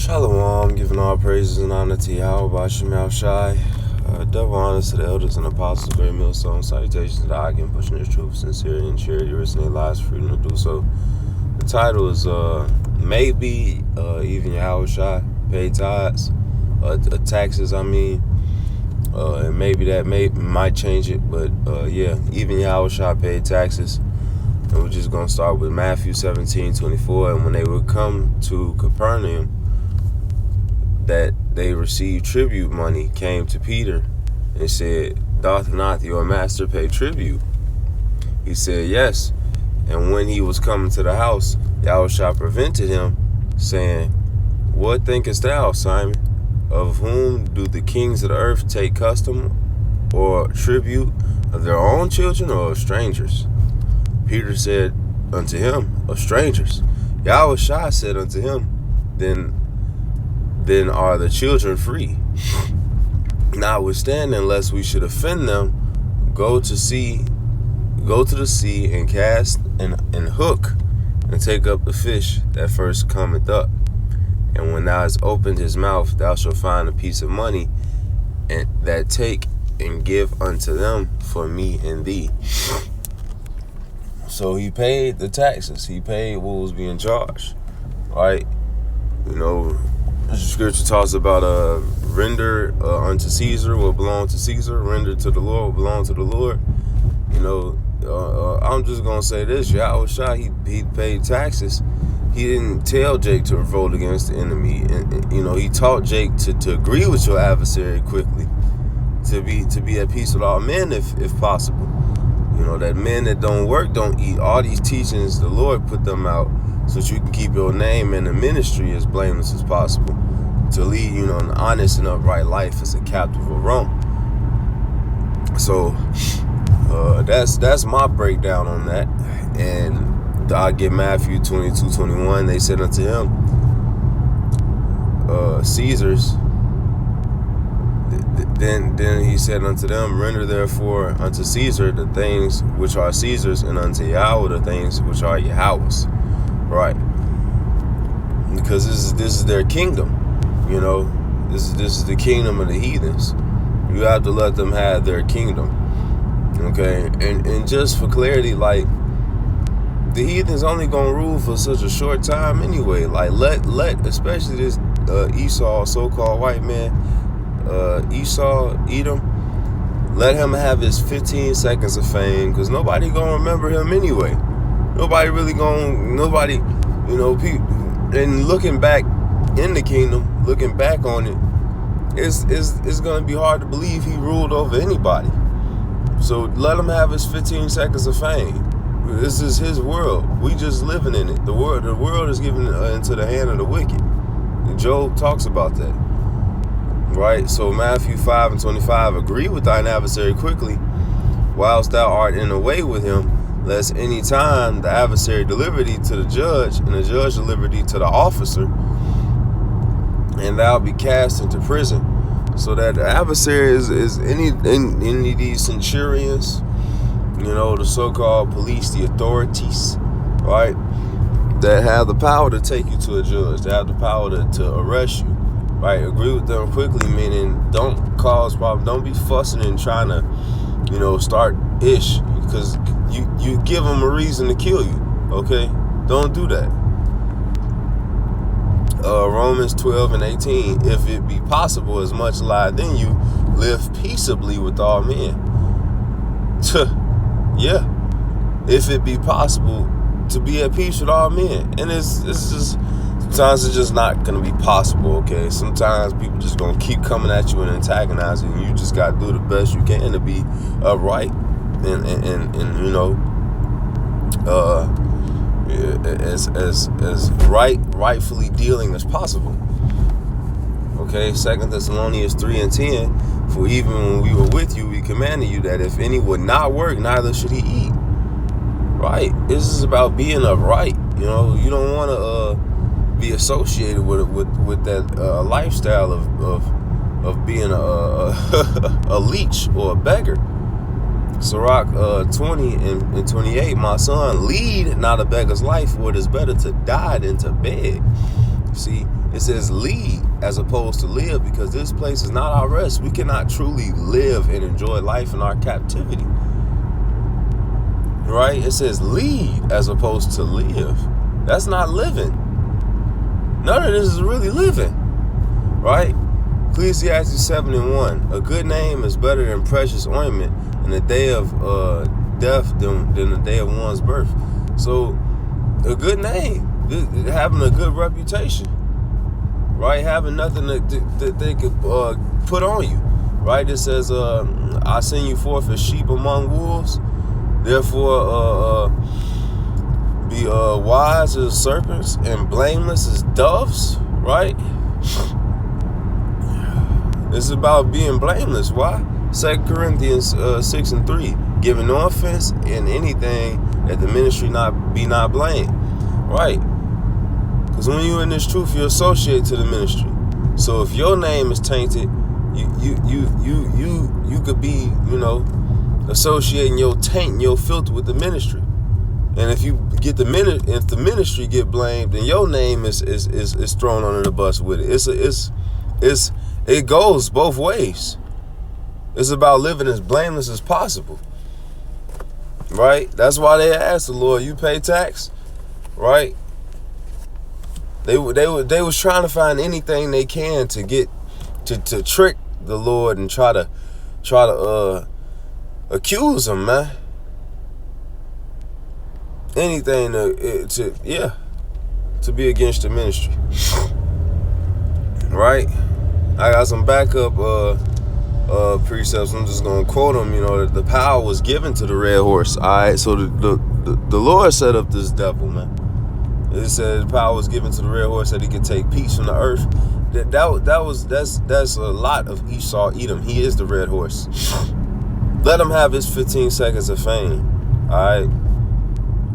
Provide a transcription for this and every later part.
Shalom, giving all praises and honor to Yahawashi. Double honors to the elders and apostles, great millstone, salutations to the Akim, pushing his truth, sincerity, and charity, risking their lives, freedom to do so. The title is maybe even Yahawashi paid tithes, taxes. And maybe that might change it, but even Yahawashi paid taxes. And we're just gonna start with Matthew 17:24. And when they would come to Capernaum, that they received tribute money, came to Peter and said, "Doth not your master pay tribute?" He said, "Yes." And when he was coming to the house, Yahawashi prevented him, saying, "What thinkest thou, Simon? Of whom do the kings of the earth take custom or tribute, of their own children or of strangers?" Peter said unto him, "Of strangers." Yahawashi said unto him, Then are the children free. Notwithstanding, lest we should offend them, go to the sea and cast and hook and take up the fish that first cometh up. And when thou hast opened his mouth, thou shalt find a piece of money, and that take and give unto them for me and thee. So he paid the taxes. He paid what was being charged. Right? The scripture talks about render unto Caesar what belongs to Caesar, render to the Lord what belongs to the Lord. I'm just gonna say this: Yahawashi, he paid taxes. He didn't tell Jake to revolt against the enemy, and he taught Jake to agree with your adversary quickly, to be at peace with all men if possible. That men that don't work don't eat. All these teachings, the Lord put them out so that you can keep your name and the ministry as blameless as possible, to lead, an honest and upright life as a captive of Rome. So that's my breakdown on that. And I get Matthew 22:21. They said unto him, Caesar's. Then he said unto them, render therefore unto Caesar the things which are Caesar's, and unto Yahweh the things which are Yahweh's. Right? Because this is their kingdom. This is the kingdom of the heathens. You have to let them have their kingdom. Okay? And just for clarity, like, the heathens only gonna rule for such a short time anyway. Like, let especially this Esau, so-called white man, Esau, Edom, let him have his 15 seconds of fame, because nobody gonna remember him anyway. Nobody, people. And looking back in the kingdom, looking back on it, it's gonna be hard to believe he ruled over anybody. So let him have his 15 seconds of fame. This is his world. We just living in it. The world is given into the hand of the wicked. And Job talks about that. Right? So Matthew 5:25, agree with thine adversary quickly, whilst thou art in a way with him, lest any time the adversary deliver thee to the judge, and the judge deliver thee to the officer, and thou be cast into prison. So that the adversary is any of these centurions, the so-called police, the authorities, right, that have the power to take you to a judge, that have the power to arrest you. Right, agree with them quickly, meaning don't cause problems. Don't be fussing and trying to, start ish, because you give them a reason to kill you. Okay, don't do that. Romans 12:18. If it be possible, as much lie then you, live peaceably with all men. Yeah, if it be possible to be at peace with all men, and it's just. Sometimes it's just not going to be possible, okay? Sometimes people just going to keep coming at you and antagonizing you. You just got to do the best you can to be upright and as rightfully dealing as possible. Okay, 2 Thessalonians 3:10, for even when we were with you, we commanded you that if any would not work, neither should he eat. Right? This is about being upright. You don't want to be associated with that lifestyle of being a leech or a beggar. Sirach 20 and 28, my son, lead not a beggar's life, for it is better to die than to beg. See, It says lead as opposed to live, because this place is not our rest. We cannot truly live and enjoy life in our captivity. Right? It says lead as opposed to live. That's not living. None of this is really living. Right? Ecclesiastes 7:1. A good name is better than precious ointment in the day of death than the day of one's birth. So, a good name, having a good reputation, right? Having nothing that they could put on you, right? It says, I send you forth as sheep among wolves. Therefore, be wise as serpents and blameless as doves, right? It's about being blameless. Why? 2 Corinthians 6:3, giving no offense in anything, that the ministry be not blamed. Right? Because when you're in this truth, you're associated to the ministry. So if your name is tainted, you could be, associating your taint and your filth with the ministry. And if you get if the ministry get blamed, then your name is thrown under the bus with it. It goes both ways. It's about living as blameless as possible. Right? That's why they asked the Lord, you pay tax? Right? They was trying to find anything they can to get to trick the Lord and try to accuse him, man. Anything to be against the ministry. Right? I got some backup precepts. I'm just gonna quote them. The power was given to the red horse. All right, so the Lord set up this devil, man. It said the power was given to the red horse that he could take peace from the earth. That's a lot of Esau, Edom. He is the red horse. Let him have his 15 seconds of fame. All right,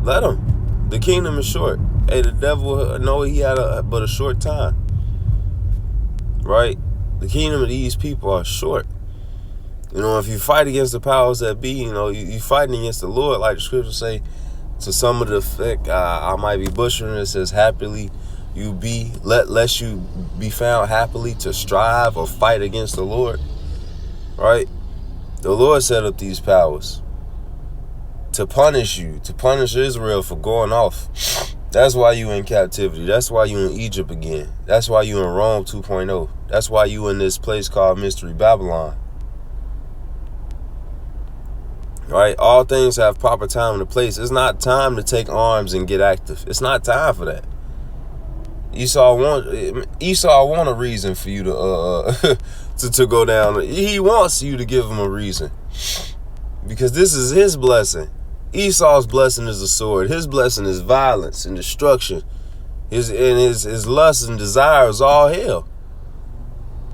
let him. The kingdom is short. Hey, the devil know he had but a short time. Right? The kingdom of these people are short. If you fight against the powers that be, you fighting against the Lord, like the scriptures say, to some of the effect, I might be butchering it, says, happily you be, lest you be found happily to strive or fight against the Lord. Right? The Lord set up these powers to punish you, to punish Israel for going off. That's why you in captivity. That's why you in Egypt again. That's why you in Rome 2.0. That's why you in this place called Mystery Babylon. Right? All things have proper time and a place. It's not time to take arms and get active. It's not time for that. Esau want a reason for you to to go down. He wants you to give him a reason. Because this is his blessing. Esau's blessing is a sword. His blessing is violence and destruction. His lust and desire is all hell.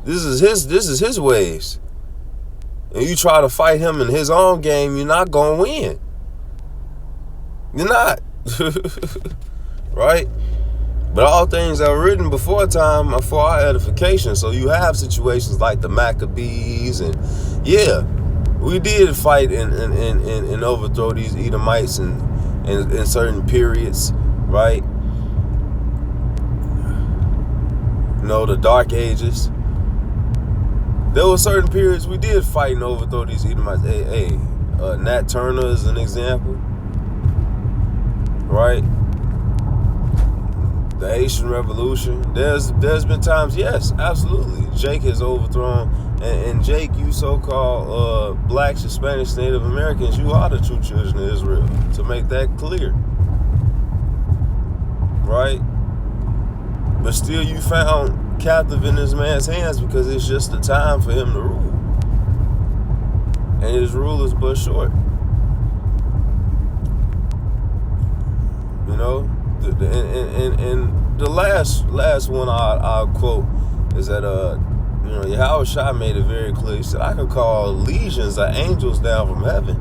This is his ways. And you try to fight him in his own game, you're not gonna win. You're not. Right? But all things that were written before time are for our edification. So you have situations like the Maccabees, and we did fight and overthrow these Edomites in certain periods, right? The Dark Ages. There were certain periods we did fight and overthrow these Edomites. Nat Turner is an example, right? The Haitian Revolution. There's been times, yes, absolutely. Jake has overthrown, and Jake, you so-called blacks, Hispanics, Native Americans, you are the true children of Israel. To make that clear, right? But still, you found captive in this man's hands because it's just the time for him to rule, and his rule is but short. And the last one I'll quote is that Yahawashi made it very clear. He said, I could call legions of angels down from heaven.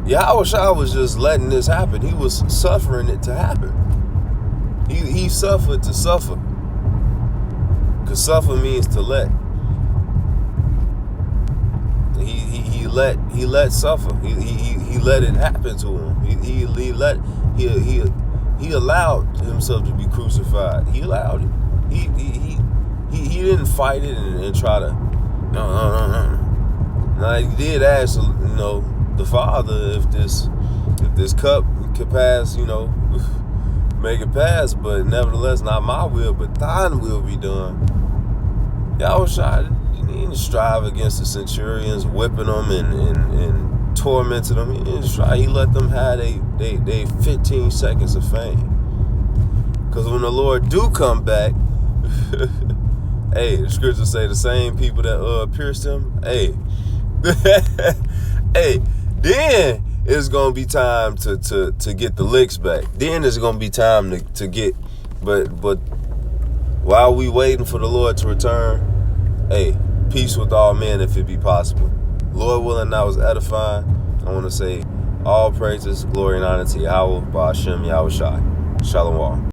Yahawashi was just letting this happen. He was suffering it to happen. He suffered to suffer. Because suffer means to let. He let suffer. He let it happen to him. He He allowed himself to be crucified. He allowed it. He didn't fight it and try to no. Now he did ask, the Father if this cup could pass, make it pass, but nevertheless not my will, but thine will be done. Yahawashi, he didn't strive against the centurions, whipping them and tormenting them. He didn't strive. He let them have they 15 seconds of fame. Because when the Lord do come back, hey, the scriptures say the same people that pierced him, hey, hey, then it's gonna be time to get the licks back. Then it's gonna be time to get, but while we waiting for the Lord to return, hey, peace with all men if it be possible. Lord willing, that was edifying. I want to say all praises, glory, and honor to Yahweh, Ba'ashem, Yahawashi. Shalom.